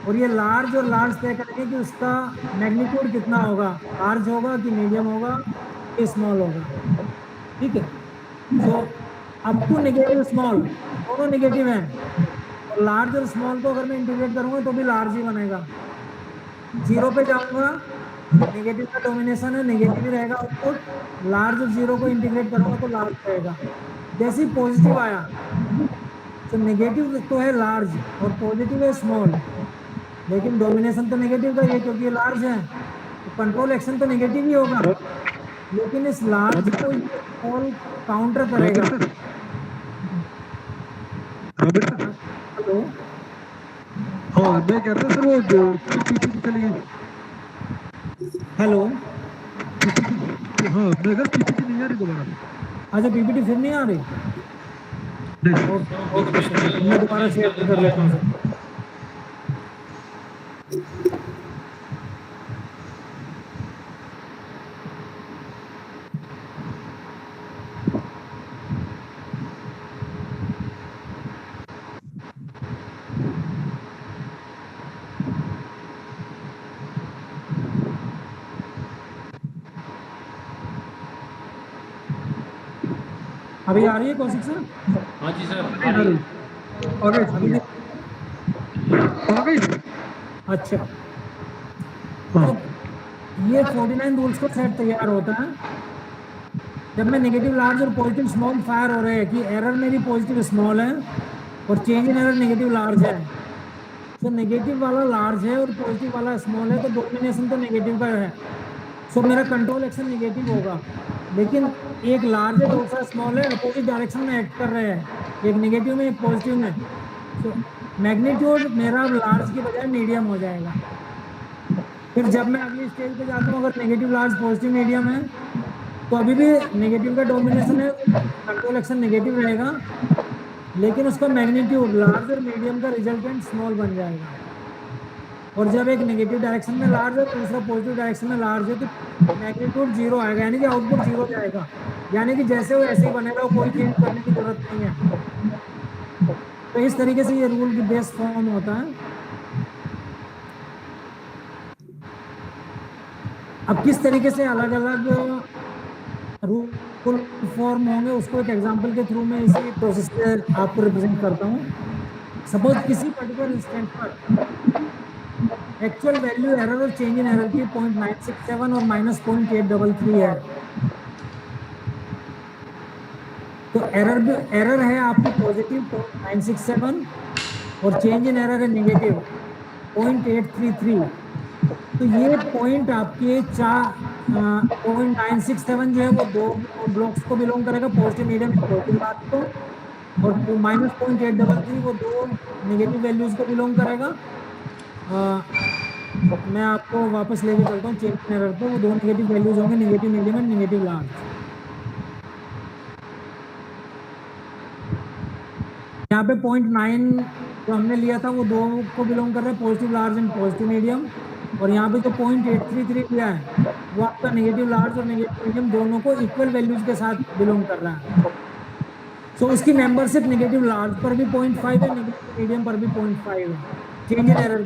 और ये लार्ज और लार्ज तय करेंगे कि उसका मैग्नीट्यूड कितना होगा, लार्ज होगा कि मीडियम होगा कि स्मॉल होगा। ठीक है, तो अप टू नेगेटिव स्मॉल दोनों नेगेटिव हैं, और लार्ज और स्मॉल को अगर मैं इंटीग्रेट करूंगा तो भी लार्ज ही बनेगा। 0 पे जाऊंगा, नेगेटिव का डोमिनेशन है, नेगेटिव ही रहेगा आउटपुट। लार्ज और 0 को इंटीग्रेट करूंगा तो लार्ज रहेगा। जैसे ही पॉजिटिव आया तो नेगेटिव तो है लार्ज और पॉजिटिव है स्मॉल, लेकिन डोमिनेशन तो नेगेटिव का ही है क्योंकि ये लार्ज है, तो कंट्रोल एक्शन तो नेगेटिव ही होगा, लेकिन इस लार्ज को स्मॉल काउंटर करेगा। हेलो, हाँ मैं कहता सर वो जो पीपीटी चली गई। हेलो, हाँ मैं अगर पीपीटी नहीं आ रही दोबारा। अच्छा पीपीटी फिर नहीं आ रही? नहीं ओके सर, मैं दोबारा शेयर कर लेता हूँ सर। अभी आ रही है कौशिक सर? हाँ जी सर, आ आ रही गई है। आ गई अभी भी? आ गई। अच्छा, हाँ तो ये 49 रूल्स का सेट तैयार होता है जब मैं नेगेटिव लार्ज और पॉजिटिव स्मॉल फायर हो रहे हैं कि एरर मेरी पॉजिटिव स्मॉल है और change in error negative large है। सो नेगेटिव वाला लार्ज है और पॉजिटिव वाला स्मॉल है, तो डोमिनेशन तो नेगेटिव का है। सो मेरा कंट्रोल एक्शन नेगेटिव होगा। लेकिन एक लार्ज है दूसरा स्मॉल है, अपोजिट डायरेक्शन में एक्ट कर रहे हैं, एक नेगेटिव में एक पॉजिटिव में। सो मैग्नीट्यूड मेरा लार्ज की बजाय मीडियम हो जाएगा। फिर जब मैं अगली स्टेज पे जाता हूँ, अगर नेगेटिव लार्ज पॉजिटिव मीडियम है तो अभी भी नेगेटिव का डोमिनेशन है, कंट्रोल एक्शन नेगेटिव रहेगा, लेकिन उसका मैग्नीट्यूड लार्ज और मीडियम का रिजल्टेंट स्मॉल बन जाएगा। और जब एक नेगेटिव डायरेक्शन में लार्ज है दूसरा पॉजिटिव डायरेक्शन में लार्ज है, तो मैग्नीट्यूड जीरो आएगा, यानी कि आउटपुट जीरो जाएगा। यानी कि जैसे वो ऐसे ही बनेगा, कोई चेंज करने की जरूरत नहीं है। तो इस तरीके से ये रूल बेस्ड फॉर्म होता है। अब किस तरीके से अलग अलग रूल फॉर्म होंगे उसको एक एग्जांपल के थ्रू में इसी प्रोसेस से आपको रिप्रेजेंट करता हूँ। सपोज किसी पर्टिकुलर इंस्टेंट पर एक्चुअल वैल्यू एरर और चेंज इन एरर की 0.967 और -0.833 है। तो एरर है आपकी पॉजिटिव 0.967 और चेंज इन एरर है नेगेटिव 0.833। तो ये पॉइंट आपके 0.967 जो है वो दो ब्लॉक्स को बिलोंग करेगा, पॉजिटिव मीडियम पॉजिटिव लार्ज को, और -0.833 वो दो नेगेटिव वैल्यूज को बिलोंग करेगा। मैं आपको वापस लेके चलता हूँ चेंज इन एरर पे। वो दो नेगेटिव वैल्यूज होंगे, negative medium and negative large. यहाँ पे 0.9 जो हमने लिया था वो दो को बिलोंग कर रहा है, positive large and positive medium. और यहाँ पे जो 0.833 लिया है वो आपका नेगेटिव लार्ज और नेगेटिव मीडियम दोनों को इक्वल वैल्यूज के साथ बिलोंग कर रहा है। सो उसकी मेंबरशिप नेगेटिव लार्ज पर भी 0.5 है, नेगेटिव मीडियम पर भी 0.5 है। Change in error,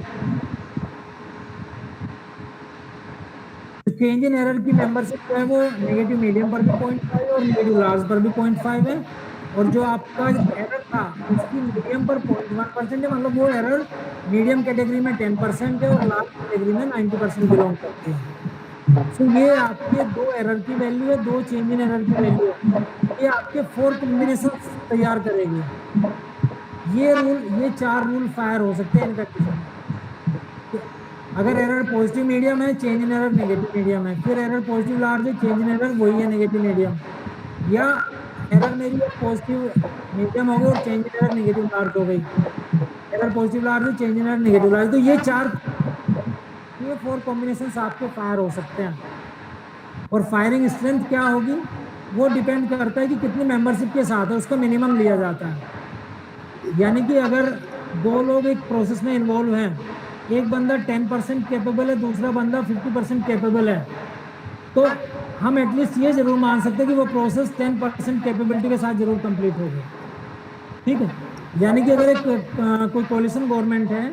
change in error की मेंबरशिप जो है वो नेगेटिव मीडियम पर भी 0.5 और नेगेटिव लार्ज पर भी 0.5 है। और जो आपका एरर था उसकी मीडियम पर 0.1% है, मतलब वो एरर मीडियम कैटेगरी में 10% है और लार्ज कैटेगरी में 90% बिलोंग करती है। सो ये आपके दो एरर की वैल्यू है, दो चेंज इन एरर की वैल्यू है। ये आपके 4 कॉम्बिनेशन तैयार करेगी। ये 4 रूल फायर हो सकते हैं इन कंडीशन में। अगर एरर पॉजिटिव मीडियम है, change in error negative medium है। फिर एरर पॉजिटिव लार्ज है, चेंज इन एरर वही है नेगेटिव मीडियम। या एरर मेरी पॉजिटिव मीडियम हो गई और change in error negative large हो गई। एरर पॉजिटिव लार्ज है, change in error negative large. तो ये 4 कॉम्बिनेशंस आपके फायर हो सकते हैं। और फायरिंग स्ट्रेंथ क्या होगी वो डिपेंड करता है कि कितनी मेंबरशिप के साथ है, उसका मिनिमम लिया जाता है। यानी कि अगर दो लोग एक प्रोसेस में इन्वॉल्व हैं, एक बंदा 10% कैपेबल है, दूसरा बंदा 50% कैपेबल है, तो हम एटलीस्ट ये जरूर मान सकते हैं कि वो प्रोसेस 10% कैपेबिलिटी के साथ जरूर कंप्लीट होगी। ठीक है, यानी कि अगर एक कोई कोलिशन गवर्नमेंट है